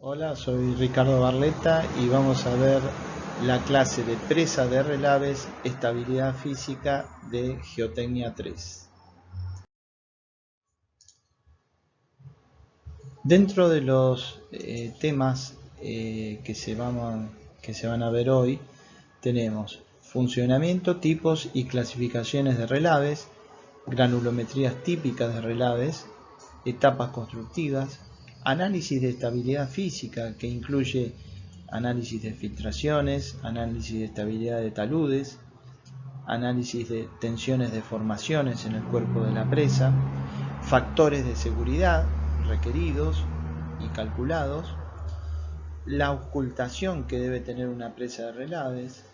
Hola, soy Ricardo Barletta y vamos a ver la clase de presa de relaves, estabilidad física de Geotecnia 3. Dentro de los temas que se van a ver hoy, tenemos funcionamiento, tipos y clasificaciones de relaves, granulometrías típicas de relaves, etapas constructivas, análisis de estabilidad física que incluye análisis de filtraciones, análisis de estabilidad de taludes, análisis de tensiones de formaciones en el cuerpo de la presa, factores de seguridad requeridos y calculados, la auscultación que debe tener una presa de relaves,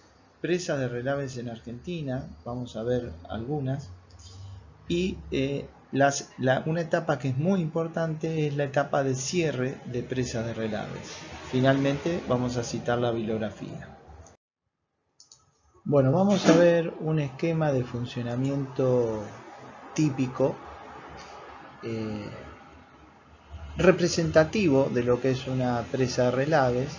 presas de relaves en Argentina, vamos a ver algunas, y una etapa que es muy importante es la etapa de cierre de presas de relaves. Finalmente vamos a citar la bibliografía. Bueno, vamos a ver un esquema de funcionamiento típico representativo de lo que es una presa de relaves.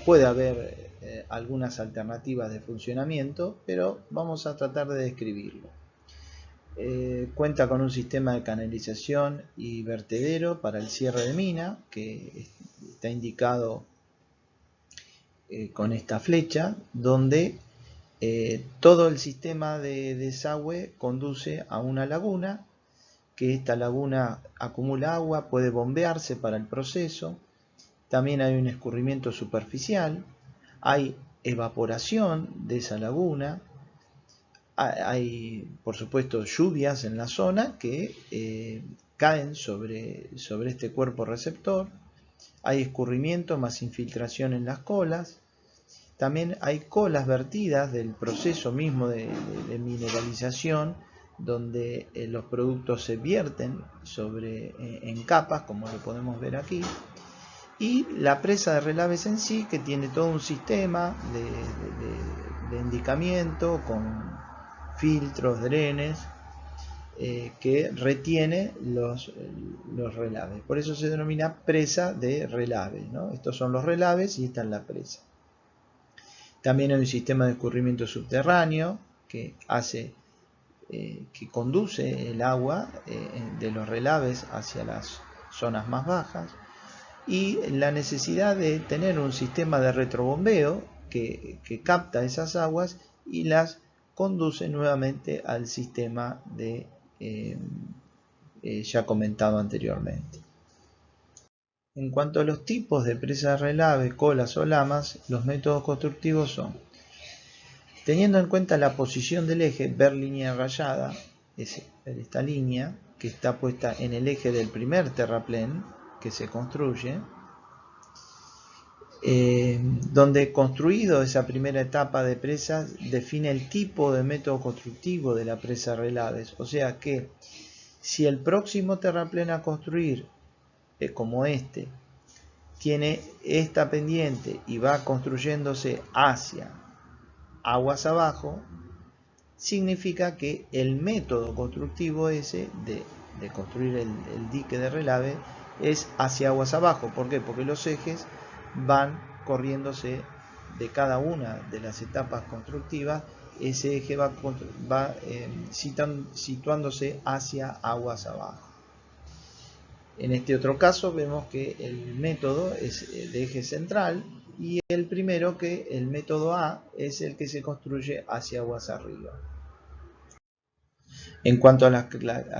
Puede haber algunas alternativas de funcionamiento, pero vamos a tratar de describirlo. Cuenta con un sistema de canalización y vertedero para el cierre de mina, que está indicado con esta flecha, donde todo el sistema de desagüe conduce a una laguna, que esta laguna acumula agua, puede bombearse para el proceso. También hay un escurrimiento superficial, hay evaporación de esa laguna, hay por supuesto lluvias en la zona que caen sobre este cuerpo receptor, hay escurrimiento más infiltración en las colas. También hay colas vertidas del proceso mismo de mineralización, donde los productos se vierten en capas, como lo podemos ver aquí. Y la presa de relaves en sí, que tiene todo un sistema de endicamiento con filtros, drenes, que retiene los relaves. Por eso se denomina presa de relaves, ¿no? Estos son los relaves y esta es la presa. También hay un sistema de escurrimiento subterráneo que conduce el agua de los relaves hacia las zonas más bajas, y la necesidad de tener un sistema de retrobombeo que capta esas aguas y las conduce nuevamente al sistema ya comentado anteriormente. En cuanto a los tipos de presas de relave, colas o lamas, los métodos constructivos son: teniendo en cuenta la posición del eje, ver línea rayada, es esta línea que está puesta en el eje del primer terraplén que se construye, donde construido esa primera etapa de presas define el tipo de método constructivo de la presa relaves. O sea que si el próximo terraplén a construir, como este, tiene esta pendiente y va construyéndose hacia aguas abajo, significa que el método constructivo ese de construir el dique de relave es hacia aguas abajo. ¿Por qué? Porque los ejes van corriéndose de cada una de las etapas constructivas, ese eje va situándose hacia aguas abajo. En este otro caso vemos que el método es de eje central, y el primero, que el método A, es el que se construye hacia aguas arriba. En cuanto a las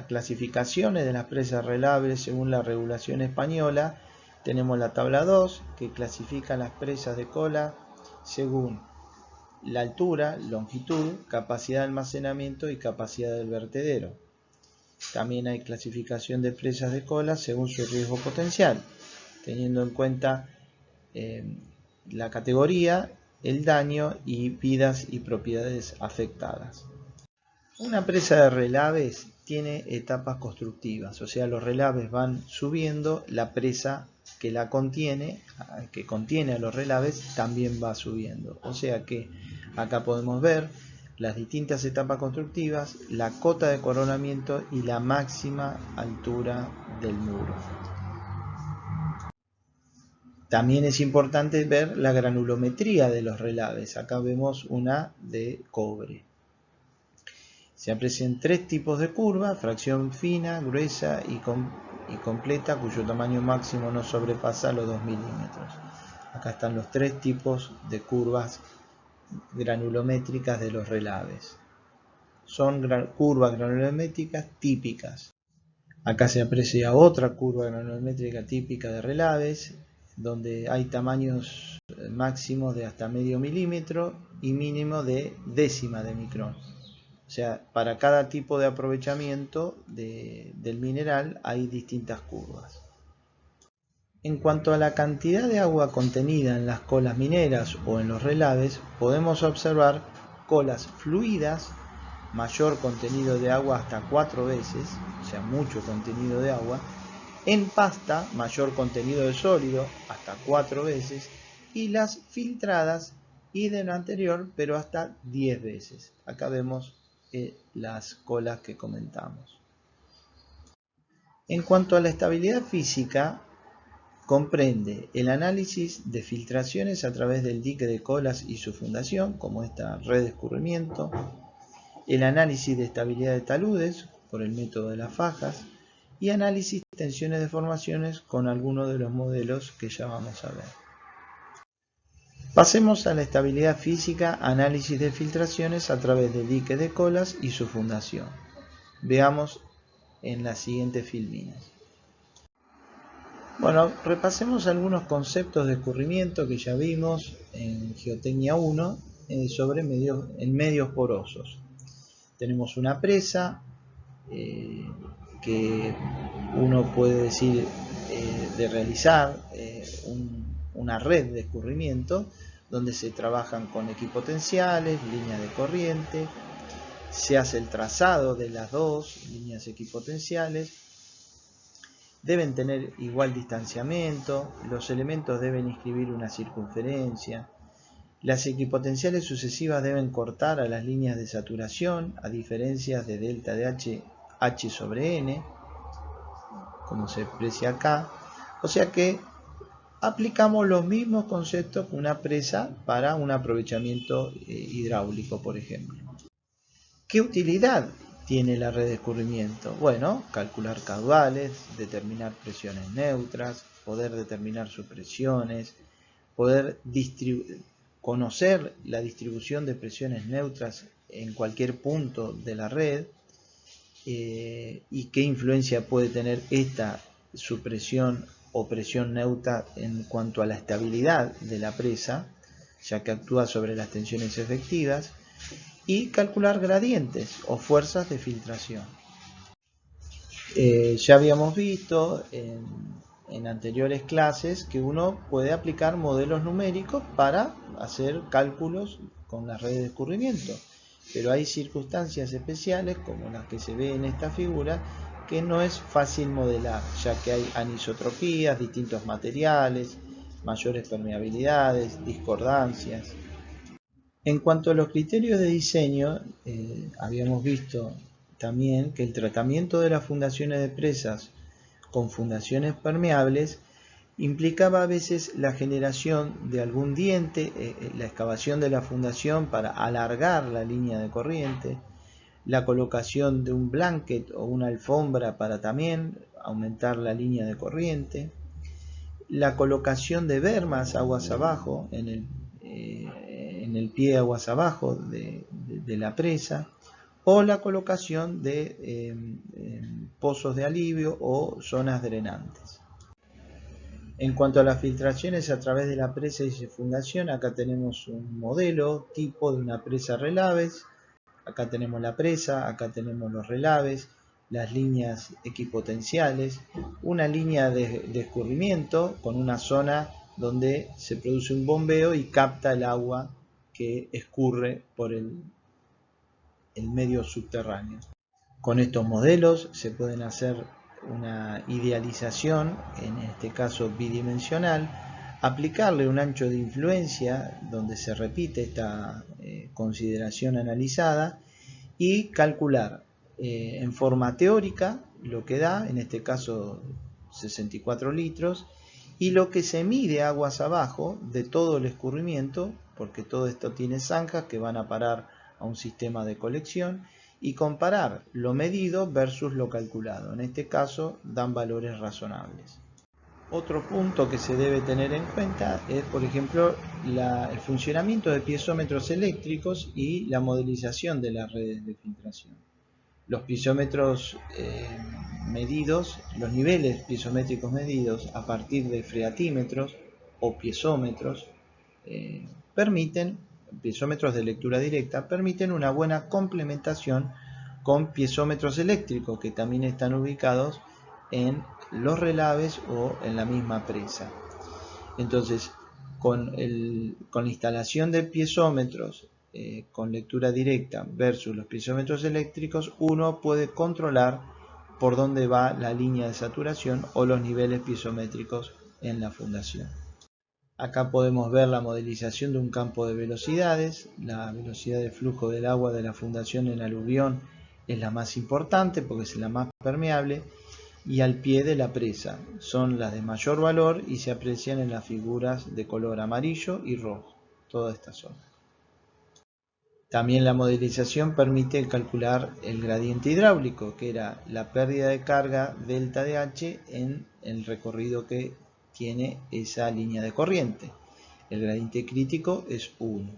clasificaciones de las presas relaves según la regulación española, tenemos la tabla 2, que clasifica las presas de cola según la altura, longitud, capacidad de almacenamiento y capacidad del vertedero. También hay clasificación de presas de cola según su riesgo potencial, teniendo en cuenta la categoría, el daño y vidas y propiedades afectadas. Una presa de relaves tiene etapas constructivas, o sea, los relaves van subiendo, la presa que contiene a los relaves también va subiendo. O sea que acá podemos ver las distintas etapas constructivas, la cota de coronamiento y la máxima altura del muro. También es importante ver la granulometría de los relaves. Acá vemos una de cobre. Se aprecian tres tipos de curva: fracción fina, gruesa y completa, cuyo tamaño máximo no sobrepasa los 2 milímetros. Acá están los tres tipos de curvas granulométricas de los relaves. Son curvas granulométricas típicas. Acá se aprecia otra curva granulométrica típica de relaves, donde hay tamaños máximos de hasta medio milímetro y mínimo de décima de micrón. O sea, para cada tipo de aprovechamiento del mineral hay distintas curvas. En cuanto a la cantidad de agua contenida en las colas mineras o en los relaves, podemos observar colas fluidas, mayor contenido de agua hasta 4 veces, o sea, mucho contenido de agua; en pasta, mayor contenido de sólido, hasta 4 veces; y las filtradas, y de lo anterior, pero hasta 10 veces. Acá vemos las colas que comentamos. En cuanto a la estabilidad física, comprende el análisis de filtraciones a través del dique de colas y su fundación, como esta red de escurrimiento; el análisis de estabilidad de taludes por el método de las fajas; y análisis de tensiones de formaciones con algunos de los modelos que ya vamos a ver. Pasemos a la estabilidad física, análisis de filtraciones a través del dique de colas y su fundación. Veamos en las siguientes filminas. Bueno, repasemos algunos conceptos de escurrimiento que ya vimos en Geotecnia 1 en medios porosos. Tenemos una presa que uno puede decir de realizar una red de escurrimiento donde se trabajan con equipotenciales, líneas de corriente, se hace el trazado de las dos líneas equipotenciales, deben tener igual distanciamiento, los elementos deben inscribir una circunferencia, las equipotenciales sucesivas deben cortar a las líneas de saturación a diferencias de delta de H sobre N, como se aprecia acá. O sea que aplicamos los mismos conceptos que una presa para un aprovechamiento hidráulico, por ejemplo. ¿Qué utilidad tiene la red de escurrimiento? Bueno, calcular caudales, determinar presiones neutras, poder determinar supresiones, poder conocer la distribución de presiones neutras en cualquier punto de la red, y qué influencia puede tener esta supresión o presión neutra en cuanto a la estabilidad de la presa, ya que actúa sobre las tensiones efectivas, y calcular gradientes o fuerzas de filtración. Ya habíamos visto en anteriores clases que uno puede aplicar modelos numéricos para hacer cálculos con las redes de escurrimiento, pero hay circunstancias especiales, como las que se ve en esta figura, que no es fácil modelar, ya que hay anisotropías, distintos materiales, mayores permeabilidades, discordancias. En cuanto a los criterios de diseño, habíamos visto también que el tratamiento de las fundaciones de presas con fundaciones permeables implicaba a veces la generación de algún diente, la excavación de la fundación para alargar la línea de corriente, la colocación de un blanket o una alfombra para también aumentar la línea de corriente, la colocación de bermas aguas abajo en el pie aguas abajo de la presa, o la colocación de pozos de alivio o zonas drenantes. En cuanto a las filtraciones a través de la presa y su fundación, acá tenemos un modelo tipo de una presa relaves. Acá tenemos la presa, acá tenemos los relaves, las líneas equipotenciales, una línea de escurrimiento con una zona donde se produce un bombeo y capta el agua que escurre por el medio subterráneo. Con estos modelos se pueden hacer una idealización, en este caso bidimensional, aplicarle un ancho de influencia donde se repite esta consideración analizada y calcular en forma teórica lo que da, en este caso 64 litros, y lo que se mide aguas abajo de todo el escurrimiento, porque todo esto tiene zanjas que van a parar a un sistema de colección, y comparar lo medido versus lo calculado. En este caso dan valores razonables. Otro punto que se debe tener en cuenta es, por ejemplo, el funcionamiento de piezómetros eléctricos y la modelización de las redes de filtración. Los piezómetros medidos, los niveles piezométricos medidos a partir de freatímetros o piezómetros piezómetros de lectura directa, permiten una buena complementación con piezómetros eléctricos que también están ubicados en los relaves o en la misma presa. Entonces, con la instalación de piezómetros con lectura directa versus los piezómetros eléctricos, uno puede controlar por dónde va la línea de saturación o los niveles piezométricos en la fundación. Acá podemos ver la modelización de un campo de velocidades. La velocidad de flujo del agua de la fundación en aluvión es la más importante porque es la más permeable, y al pie de la presa son las de mayor valor y se aprecian en las figuras de color amarillo y rojo, toda esta zona. También la modelización permite calcular el gradiente hidráulico, que era la pérdida de carga delta de H en el recorrido que tiene esa línea de corriente. El gradiente crítico es 1.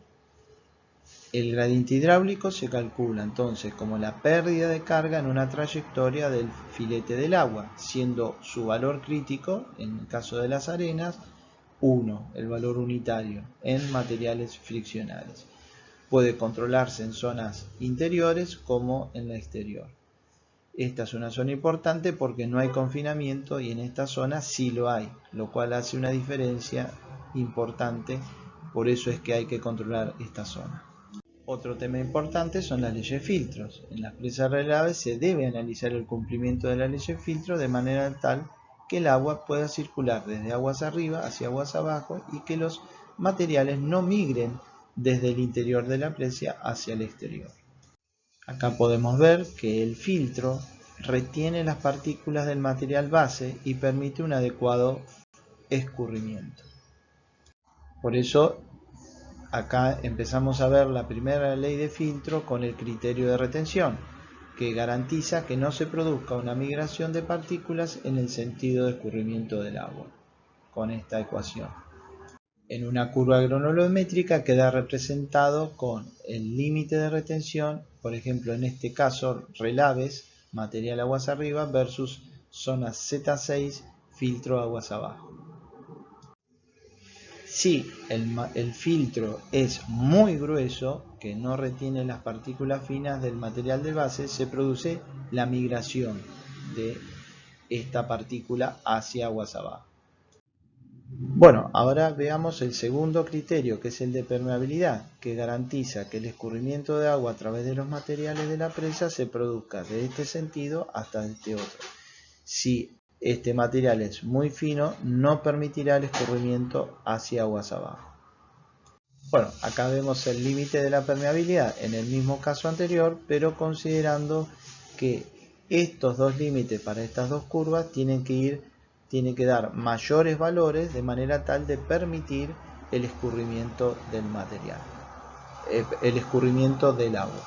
El gradiente hidráulico se calcula entonces como la pérdida de carga en una trayectoria del filete del agua, siendo su valor crítico, en el caso de las arenas, 1, el valor unitario, en materiales friccionales. Puede controlarse en zonas interiores como en la exterior. Esta es una zona importante porque no hay confinamiento y en esta zona sí lo hay, lo cual hace una diferencia importante, por eso es que hay que controlar esta zona. Otro tema importante son las leyes filtros. En las presas relaves se debe analizar el cumplimiento de la ley de filtro de manera tal que el agua pueda circular desde aguas arriba hacia aguas abajo y que los materiales no migren desde el interior de la presa hacia el exterior. Acá podemos ver que el filtro retiene las partículas del material base y permite un adecuado escurrimiento. Por eso acá empezamos a ver la primera ley de filtro con el criterio de retención, que garantiza que no se produzca una migración de partículas en el sentido de escurrimiento del agua, con esta ecuación. En una curva granulométrica queda representado con el límite de retención, por ejemplo en este caso relaves, material aguas arriba, versus zona Z6, filtro aguas abajo. Si el filtro es muy grueso, que no retiene las partículas finas del material de base, se produce la migración de esta partícula hacia aguas abajo. Bueno, ahora veamos el segundo criterio, que es el de permeabilidad, que garantiza que el escurrimiento de agua a través de los materiales de la presa se produzca de este sentido hasta este otro. Si este material es muy fino, no permitirá el escurrimiento hacia aguas abajo. Bueno, acá vemos el límite de la permeabilidad en el mismo caso anterior, pero considerando que estos dos límites para estas dos curvas tienen que dar mayores valores de manera tal de permitir el escurrimiento del material, el escurrimiento del agua.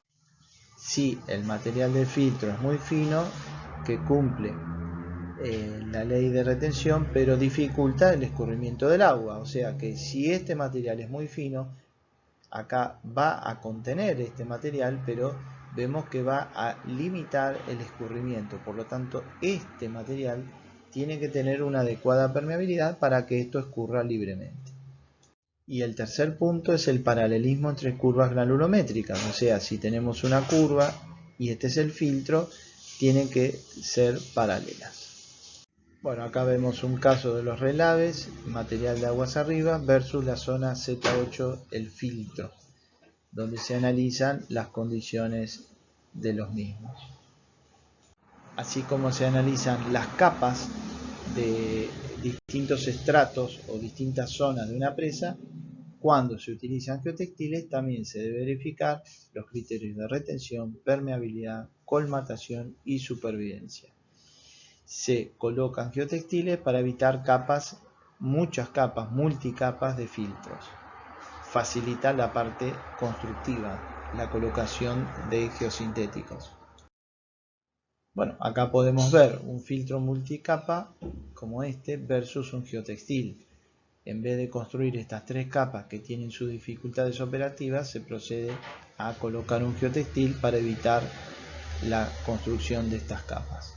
Si el material del filtro es muy fino, que cumple la ley de retención, pero dificulta el escurrimiento del agua, o sea que si este material es muy fino, acá va a contener este material, pero vemos que va a limitar el escurrimiento, por lo tanto este material tiene que tener una adecuada permeabilidad para que esto escurra libremente. Y el tercer punto es el paralelismo entre curvas granulométricas, o sea, si tenemos una curva y este es el filtro, tienen que ser paralelas. Bueno, acá vemos un caso de los relaves, material de aguas arriba, versus la zona Z8, el filtro, donde se analizan las condiciones de los mismos. Así como se analizan las capas de distintos estratos o distintas zonas de una presa, cuando se utilizan geotextiles también se debe verificar los criterios de retención, permeabilidad, colmatación y supervivencia. Se colocan geotextiles para evitar capas muchas capas, multicapas de filtros. Facilita la parte constructiva, la colocación de geosintéticos. Bueno, acá podemos ver un filtro multicapa como este versus un geotextil. En vez de construir estas tres capas que tienen sus dificultades operativas, se procede a colocar un geotextil para evitar la construcción de estas capas.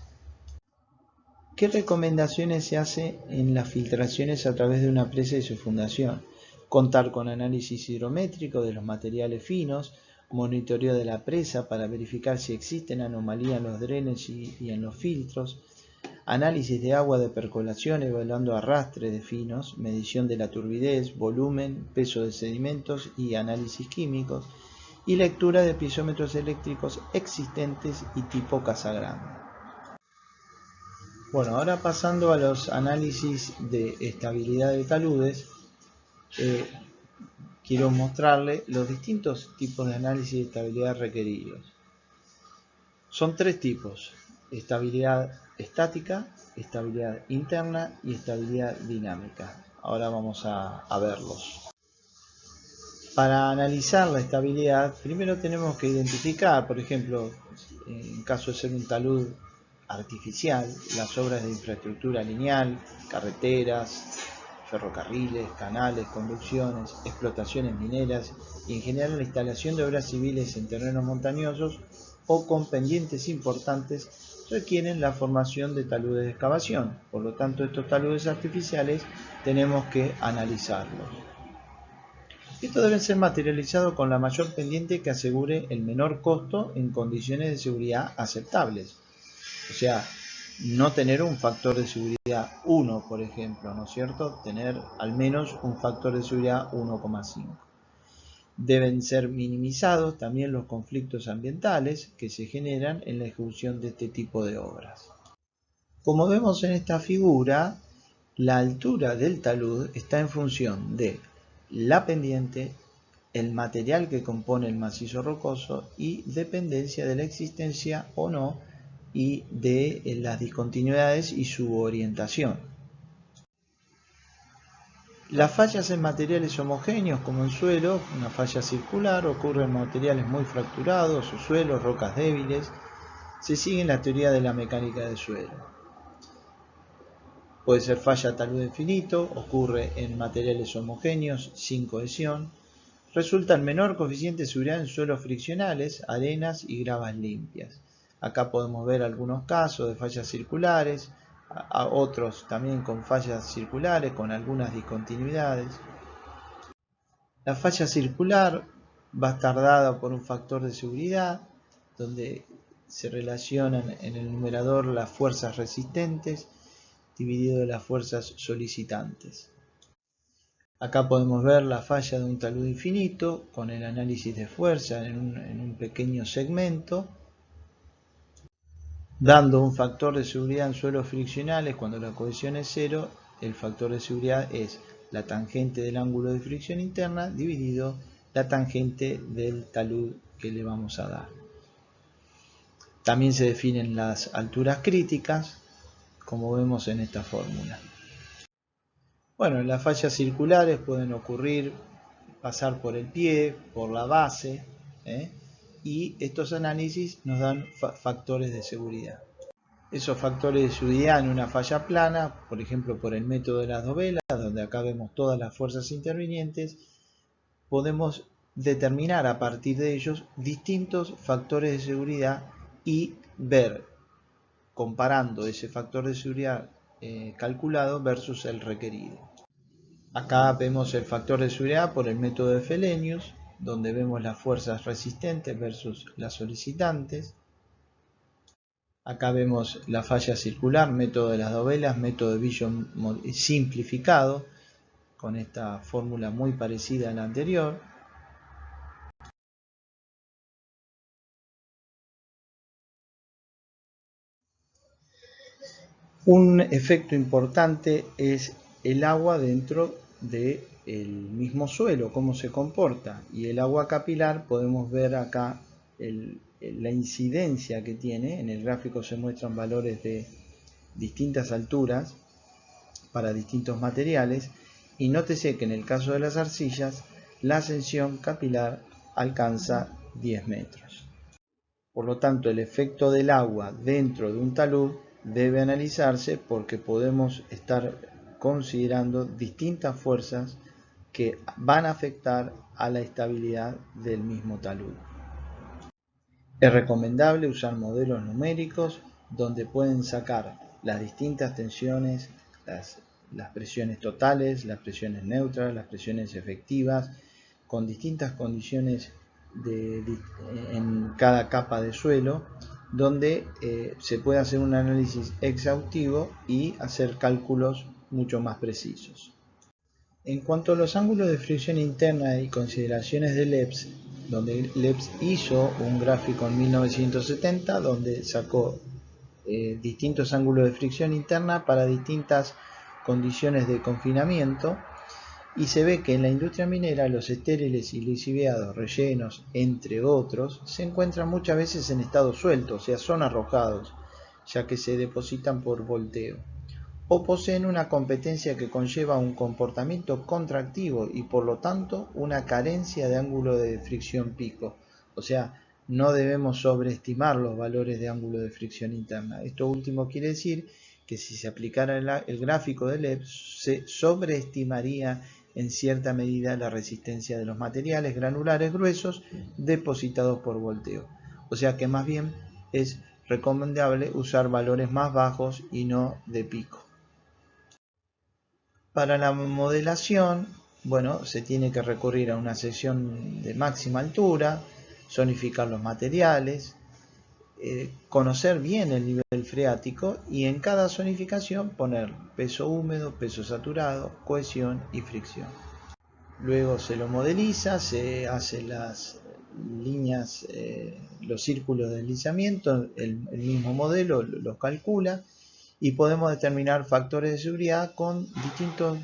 ¿Qué recomendaciones se hace en las filtraciones a través de una presa y su fundación? Contar con análisis hidrométrico de los materiales finos, monitoreo de la presa para verificar si existen anomalías en los drenes y en los filtros, análisis de agua de percolación evaluando arrastre de finos, medición de la turbidez, volumen, peso de sedimentos y análisis químicos, y lectura de piezómetros eléctricos existentes y tipo Casagrande. Bueno, ahora pasando a los análisis de estabilidad de taludes, quiero mostrarles los distintos tipos de análisis de estabilidad requeridos. Son tres tipos: estabilidad estática, estabilidad interna y estabilidad dinámica. Ahora vamos a verlos. Para analizar la estabilidad, primero tenemos que identificar, por ejemplo, en caso de ser un talud artificial, las obras de infraestructura lineal, carreteras, ferrocarriles, canales, conducciones, explotaciones mineras y en general la instalación de obras civiles en terrenos montañosos o con pendientes importantes requieren la formación de taludes de excavación. Por lo tanto, estos taludes artificiales tenemos que analizarlos. Estos deben ser materializados con la mayor pendiente que asegure el menor costo en condiciones de seguridad aceptables. O sea, no tener un factor de seguridad 1, por ejemplo, ¿no es cierto? Tener al menos un factor de seguridad 1,5. Deben ser minimizados también los conflictos ambientales que se generan en la ejecución de este tipo de obras. Como vemos en esta figura, la altura del talud está en función de la pendiente, el material que compone el macizo rocoso y dependencia de la existencia o no y de las discontinuidades y su orientación. Las fallas en materiales homogéneos como en suelo, una falla circular, ocurre en materiales muy fracturados o suelos, rocas débiles. Se sigue la teoría de la mecánica del suelo. Puede ser falla talud infinito, ocurre en materiales homogéneos sin cohesión. Resulta el menor coeficiente de seguridad en suelos friccionales, arenas y gravas limpias. Acá podemos ver algunos casos de fallas circulares, a otros también con fallas circulares con algunas discontinuidades. La falla circular va a estar dada por un factor de seguridad, donde se relacionan en el numerador las fuerzas resistentes dividido de las fuerzas solicitantes. Acá podemos ver la falla de un talud infinito con el análisis de fuerza en un pequeño segmento, dando un factor de seguridad en suelos friccionales cuando la cohesión es 0. El factor de seguridad es la tangente del ángulo de fricción interna dividido la tangente del talud que le vamos a dar. También se definen las alturas críticas, como vemos en esta fórmula. Bueno, las fallas circulares pueden ocurrir, pasar por el pie, por la base, y estos análisis nos dan factores de seguridad. Esos factores de seguridad en una falla plana, por ejemplo por el método de las dovelas, donde acá vemos todas las fuerzas intervinientes, podemos determinar a partir de ellos distintos factores de seguridad y ver, comparando ese factor de seguridad calculado versus el requerido. Acá vemos el factor de seguridad por el método de Fellenius, donde vemos las fuerzas resistentes versus las solicitantes. Acá vemos la falla circular, método de las dovelas, método de Billon simplificado, con esta fórmula muy parecida a la anterior. Un efecto importante es el agua dentro del mismo suelo, cómo se comporta. Y el agua capilar podemos ver acá la incidencia que tiene. En el gráfico se muestran valores de distintas alturas para distintos materiales, y nótese que en el caso de las arcillas la ascensión capilar alcanza 10 metros. Por lo tanto, el efecto del agua dentro de un talud debe analizarse porque podemos estar considerando distintas fuerzas que van a afectar a la estabilidad del mismo talud. Es recomendable usar modelos numéricos donde pueden sacar las distintas tensiones, las presiones totales, las presiones neutras, las presiones efectivas, con distintas condiciones en cada capa de suelo, donde se puede hacer un análisis exhaustivo y hacer cálculos mucho más precisos. En cuanto a los ángulos de fricción interna y consideraciones de Lebs, donde Lebs hizo un gráfico en 1970 donde sacó distintos ángulos de fricción interna para distintas condiciones de confinamiento, y se ve que en la industria minera los estériles y lisiviados, rellenos, entre otros, se encuentran muchas veces en estado suelto, o sea, son arrojados, ya que se depositan por volteo, o poseen una competencia que conlleva un comportamiento contractivo y por lo tanto una carencia de ángulo de fricción pico, o sea, no debemos sobreestimar los valores de ángulo de fricción interna. Esto último quiere decir que si se aplicara el gráfico de Lebs, se sobreestimaría en cierta medida la resistencia de los materiales granulares gruesos depositados por volteo. O sea que más bien es recomendable usar valores más bajos y no de pico. Para la modelación, bueno, se tiene que recurrir a una sección de máxima altura, zonificar los materiales, conocer bien el nivel freático y en cada zonificación poner peso húmedo, peso saturado, cohesión y fricción. Luego se lo modeliza, se hace las líneas, los círculos de deslizamiento, el mismo modelo los calcula y podemos determinar factores de seguridad con distintas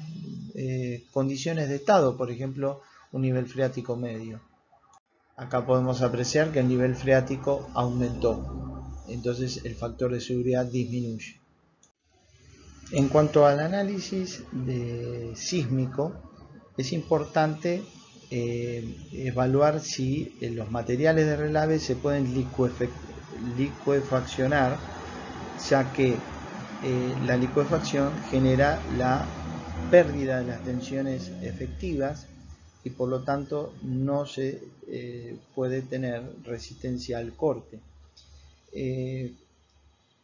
condiciones de estado, por ejemplo, un nivel freático medio. Acá podemos apreciar que el nivel freático aumentó, entonces el factor de seguridad disminuye. En cuanto al análisis sísmico, es importante evaluar si los materiales de relave se pueden licuefaccionar, ya que la licuefacción genera la pérdida de las tensiones efectivas y por lo tanto no se puede tener resistencia al corte.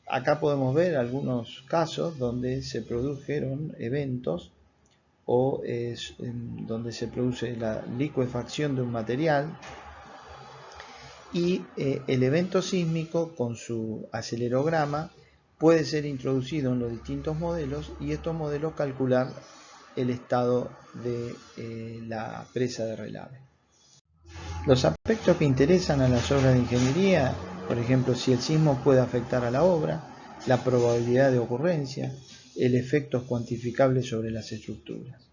Acá podemos ver algunos casos donde se produjeron eventos o donde se produce la licuefacción de un material y el evento sísmico con su acelerograma puede ser introducido en los distintos modelos y estos modelos calcular el estado de la presa de relave. Los aspectos que interesan a las obras de ingeniería, por ejemplo, si el sismo puede afectar a la obra, la probabilidad de ocurrencia, el efecto cuantificable sobre las estructuras.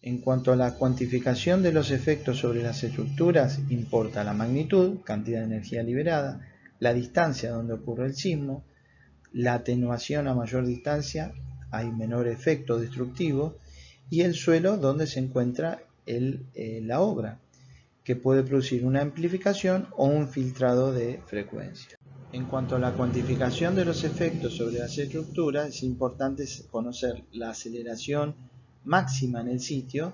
En cuanto a la cuantificación de los efectos sobre las estructuras, importa la magnitud, cantidad de energía liberada, la distancia donde ocurre el sismo, la atenuación a mayor distancia, hay menor efecto destructivo, y el suelo donde se encuentra la obra, que puede producir una amplificación o un filtrado de frecuencia. En cuanto a la cuantificación de los efectos sobre las estructuras, es importante conocer la aceleración máxima en el sitio,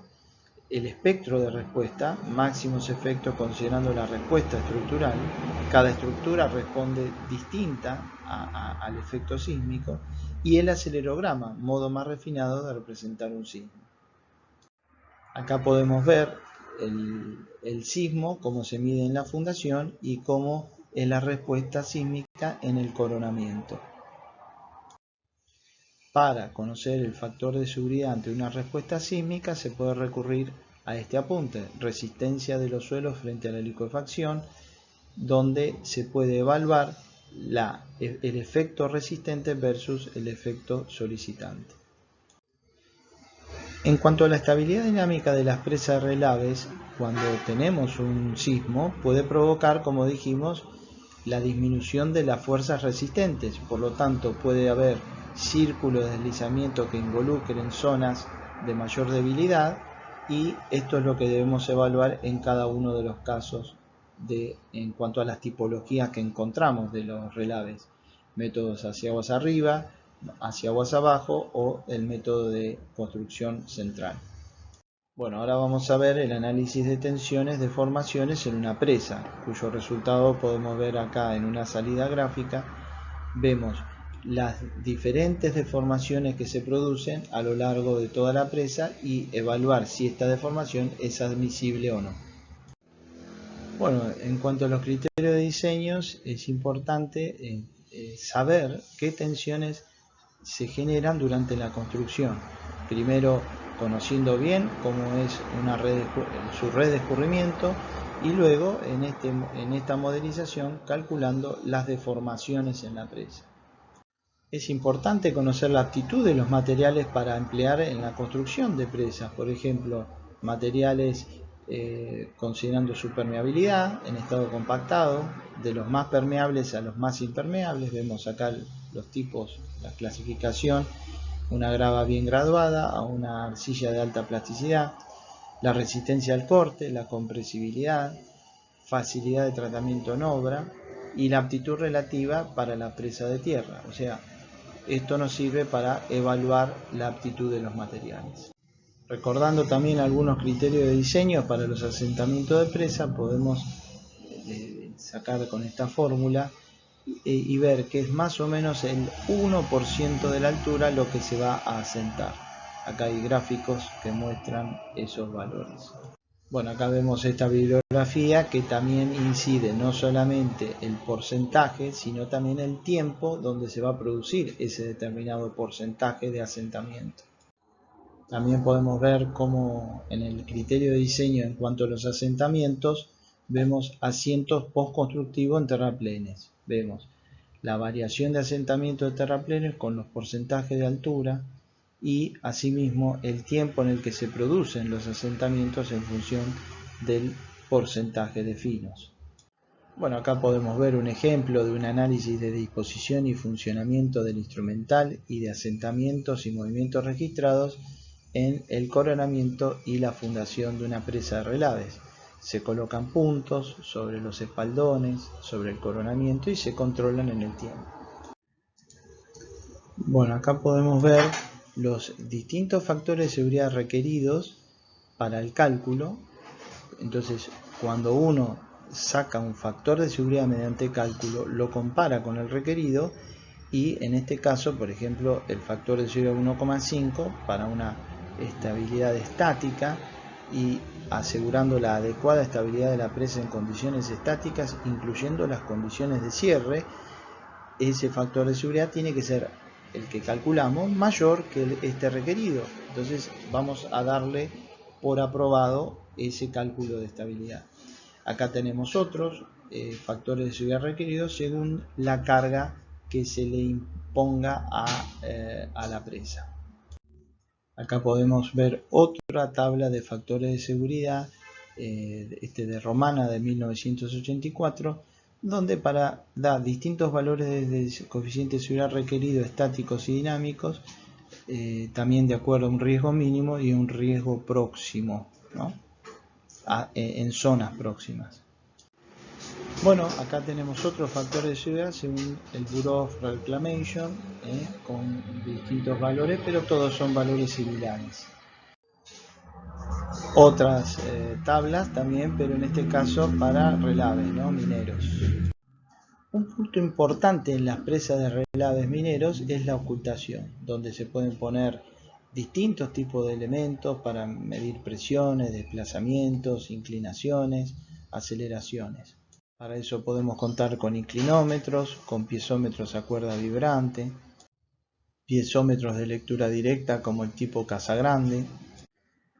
el espectro de respuesta, máximos efectos considerando la respuesta estructural, cada estructura responde distinta al efecto sísmico, y el acelerograma, modo más refinado de representar un sismo. Acá podemos ver el sismo, cómo se mide en la fundación y cómo es la respuesta sísmica en el coronamiento. Para conocer el factor de seguridad ante una respuesta sísmica se puede recurrir a este apunte, resistencia de los suelos frente a la licuefacción, donde se puede evaluar el efecto resistente versus el efecto solicitante. En cuanto a la estabilidad dinámica de las presas de relaves, cuando tenemos un sismo puede provocar, como dijimos, la disminución de las fuerzas resistentes, por lo tanto puede haber círculos de deslizamiento que involucren zonas de mayor debilidad, y esto es lo que debemos evaluar en cada uno de los casos en cuanto a las tipologías que encontramos de los relaves: métodos hacia aguas arriba, hacia aguas abajo o el método de construcción central. Bueno, ahora vamos a ver el análisis de tensiones de formaciones en una presa, cuyo resultado podemos ver acá en una salida gráfica. Vemos las diferentes deformaciones que se producen a lo largo de toda la presa y evaluar si esta deformación es admisible o no. Bueno, en cuanto a los criterios de diseño, es importante saber qué tensiones se generan durante la construcción. Primero, conociendo bien cómo es su red de escurrimiento, y luego en esta modelización calculando las deformaciones en la presa. Es importante conocer la aptitud de los materiales para emplear en la construcción de presas. Por ejemplo, materiales considerando su permeabilidad en estado compactado, de los más permeables a los más impermeables. Vemos acá los tipos, la clasificación: una grava bien graduada a una arcilla de alta plasticidad, la resistencia al corte, la compresibilidad, facilidad de tratamiento en obra y la aptitud relativa para la presa de tierra. O sea, esto nos sirve para evaluar la aptitud de los materiales. Recordando también algunos criterios de diseño para los asentamientos de presa, podemos sacar con esta fórmula y ver que es más o menos el 1% de la altura lo que se va a asentar. Acá hay gráficos que muestran esos valores. Bueno, acá vemos esta bibliografía que también incide no solamente el porcentaje, sino también el tiempo donde se va a producir ese determinado porcentaje de asentamiento. También podemos ver cómo en el criterio de diseño en cuanto a los asentamientos vemos asientos postconstructivos en terraplenes. Vemos la variación de asentamiento de terraplenes con los porcentajes de altura y asimismo el tiempo en el que se producen los asentamientos en función del porcentaje de finos. Bueno, acá podemos ver un ejemplo de un análisis de disposición y funcionamiento del instrumental y de asentamientos y movimientos registrados en el coronamiento y la fundación de una presa de relaves. Se colocan puntos sobre los espaldones, sobre el coronamiento, y se controlan en el tiempo. Bueno, acá podemos ver los distintos factores de seguridad requeridos para el cálculo. Entonces, cuando uno saca un factor de seguridad mediante cálculo, lo compara con el requerido, y en este caso, por ejemplo, el factor de seguridad 1,5 para una estabilidad estática, y asegurando la adecuada estabilidad de la presa en condiciones estáticas, incluyendo las condiciones de cierre. Ese factor de seguridad tiene que ser el que calculamos mayor que este requerido. Entonces vamos a darle por aprobado ese cálculo de estabilidad. Acá tenemos otros factores de seguridad requeridos según la carga que se le imponga a la presa. Acá podemos ver otra tabla de factores de seguridad de Romana de 1984, donde da distintos valores de coeficiente de seguridad requerido estáticos y dinámicos, también de acuerdo a un riesgo mínimo y un riesgo próximo, ¿no? En zonas próximas. Bueno, acá tenemos otros factores de seguridad según el Bureau of Reclamation, con distintos valores, pero todos son valores similares. Otras tablas también, pero en este caso para relaves, ¿no? Mineros. Un punto importante en las presas de relaves mineros es la ocultación, donde se pueden poner distintos tipos de elementos para medir presiones, desplazamientos, inclinaciones, aceleraciones. Para eso podemos contar con inclinómetros, con piezómetros a cuerda vibrante, piezómetros de lectura directa como el tipo Casagrande.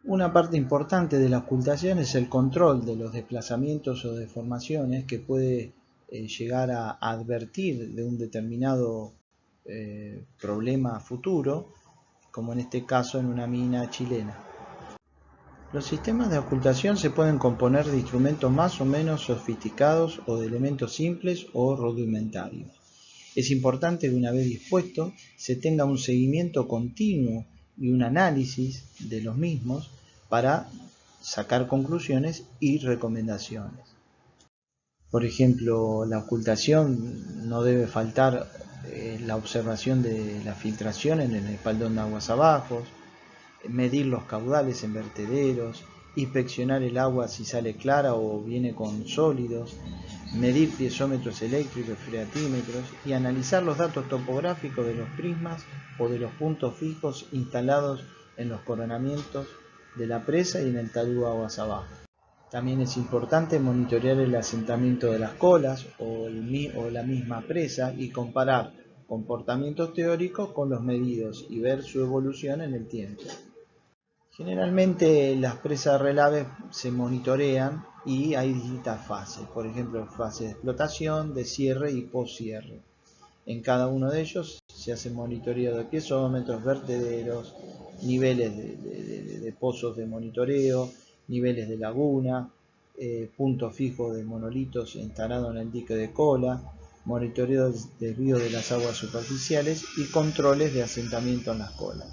Una parte importante de la ocultación es el control de los desplazamientos o deformaciones que puede llegar a advertir de un determinado problema futuro, como en este caso en una mina chilena. Los sistemas de ocultación se pueden componer de instrumentos más o menos sofisticados o de elementos simples o rudimentarios. Es importante que una vez dispuesto se tenga un seguimiento continuo y un análisis de los mismos para sacar conclusiones y recomendaciones. Por ejemplo, la ocultación no debe faltar la observación de la filtración en el espaldón de aguas abajo, medir los caudales en vertederos, inspeccionar el agua si sale clara o viene con sólidos, medir piezómetros eléctricos, freatímetros y analizar los datos topográficos de los prismas o de los puntos fijos instalados en los coronamientos de la presa y en el talud aguas abajo. También es importante monitorear el asentamiento de las colas o la misma presa y comparar comportamientos teóricos con los medidos y ver su evolución en el tiempo. Generalmente las presas relaves se monitorean y hay distintas fases, por ejemplo fase de explotación, de cierre y post-cierre. En cada uno de ellos se hace monitoreo de piezómetros, vertederos, niveles de pozos de monitoreo, niveles de laguna, puntos fijos de monolitos instalados en el dique de cola, monitoreo del desvío de las aguas superficiales y controles de asentamiento en las colas.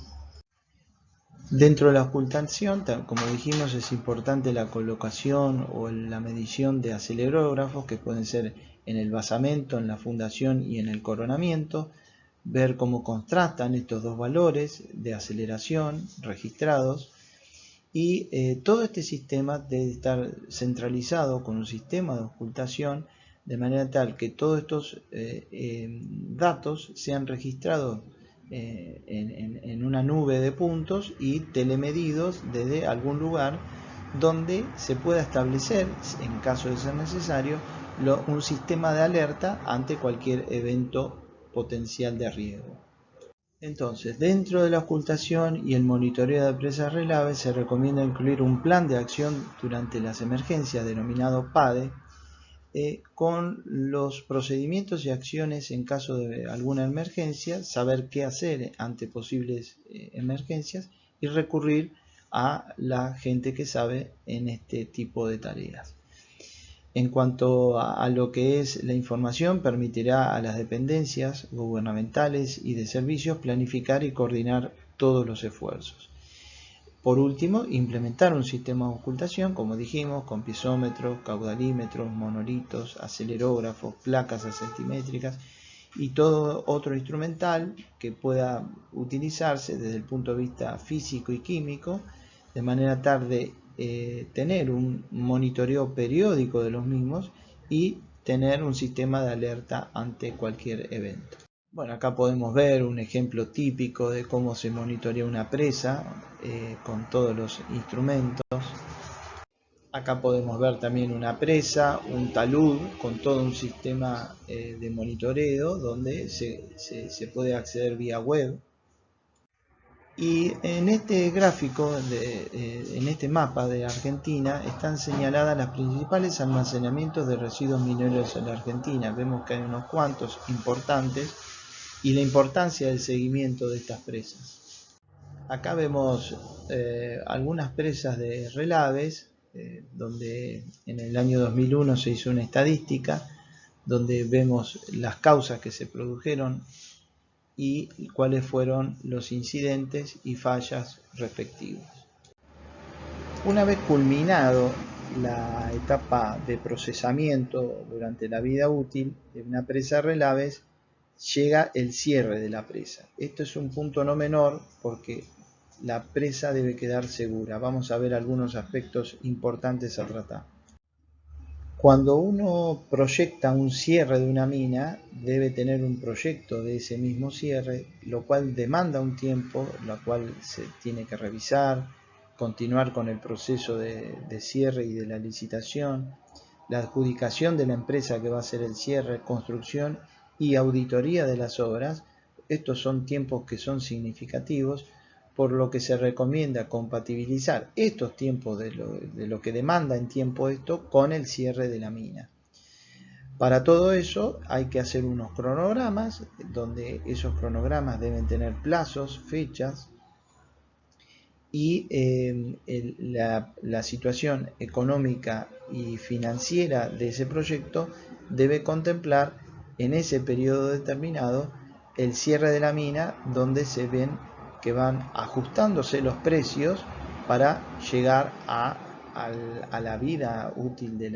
Dentro de la ocultación, como dijimos, es importante la colocación o la medición de acelerógrafos que pueden ser en el basamento, en la fundación y en el coronamiento, ver cómo contrastan estos dos valores de aceleración registrados y todo este sistema debe estar centralizado con un sistema de ocultación de manera tal que todos estos datos sean registrados en una nube de puntos y telemedidos desde algún lugar donde se pueda establecer, en caso de ser necesario, un sistema de alerta ante cualquier evento potencial de riesgo. Entonces, dentro de la ocultación y el monitoreo de presas relaves se recomienda incluir un plan de acción durante las emergencias denominado PADE, con los procedimientos y acciones en caso de alguna emergencia, saber qué hacer ante posibles emergencias y recurrir a la gente que sabe en este tipo de tareas. En cuanto a lo que es la información, permitirá a las dependencias gubernamentales y de servicios planificar y coordinar todos los esfuerzos. Por último, implementar un sistema de ocultación, como dijimos, con piezómetros, caudalímetros, monolitos, acelerógrafos, placas acentimétricas y todo otro instrumental que pueda utilizarse desde el punto de vista físico y químico, de manera tal de tener un monitoreo periódico de los mismos y tener un sistema de alerta ante cualquier evento. Bueno, acá podemos ver un ejemplo típico de cómo se monitorea una presa con todos los instrumentos. Acá podemos ver también una presa, un talud con todo un sistema de monitoreo donde se puede acceder vía web. Y en este gráfico, en este mapa de Argentina, están señaladas las principales almacenamientos de residuos mineros en la Argentina. Vemos que hay unos cuantos importantes y la importancia del seguimiento de estas presas. Acá vemos algunas presas de relaves, donde en el año 2001 se hizo una estadística, donde vemos las causas que se produjeron y cuáles fueron los incidentes y fallas respectivos. Una vez culminado la etapa de procesamiento durante la vida útil de una presa relaves, llega el cierre de la presa. Esto es un punto no menor porque la presa debe quedar segura. Vamos a ver algunos aspectos importantes a tratar. Cuando uno proyecta un cierre de una mina, debe tener un proyecto de ese mismo cierre, lo cual demanda un tiempo, lo cual se tiene que revisar, continuar con el proceso de cierre y de la licitación, la adjudicación de la empresa que va a hacer el cierre, construcción y auditoría de las obras. Estos son tiempos que son significativos, por lo que se recomienda compatibilizar estos tiempos de lo que demanda en tiempo esto con el cierre de la mina. Para todo eso hay que hacer unos cronogramas, donde esos cronogramas deben tener plazos, fechas, y la situación económica y financiera de ese proyecto debe contemplar en ese periodo determinado el cierre de la mina, donde se ven que van ajustándose los precios para llegar a la vida útil de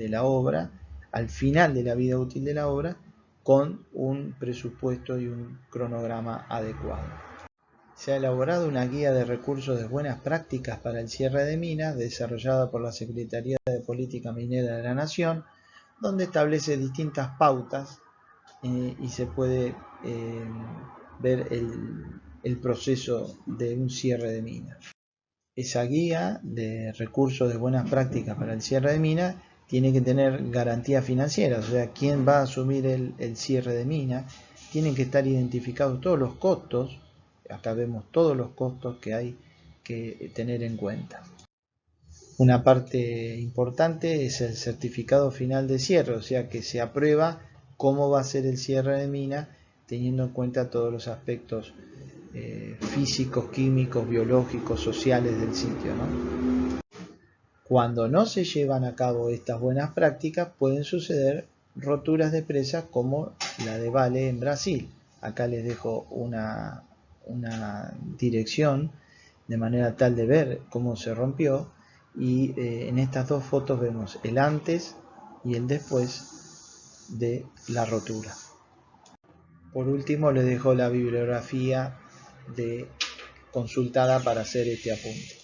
la obra, al final de la vida útil de la obra, con un presupuesto y un cronograma adecuado. Se ha elaborado una guía de recursos de buenas prácticas para el cierre de minas, desarrollada por la Secretaría de Política Minera de la Nación, donde establece distintas pautas y se puede ver el proceso de un cierre de mina. Esa guía de recursos de buenas prácticas para el cierre de mina tiene que tener garantías financieras, o sea, quién va a asumir el cierre de mina. Tienen que estar identificados todos los costos, acá vemos todos los costos que hay que tener en cuenta. Una parte importante es el certificado final de cierre, o sea que se aprueba cómo va a ser el cierre de mina, teniendo en cuenta todos los aspectos físicos, químicos, biológicos, sociales del sitio, ¿no? Cuando no se llevan a cabo estas buenas prácticas, pueden suceder roturas de presas como la de Vale en Brasil. Acá les dejo una dirección de manera tal de ver cómo se rompió, y en estas dos fotos vemos el antes y el después de la rotura. Por último les dejo la bibliografía consultada para hacer este apunte.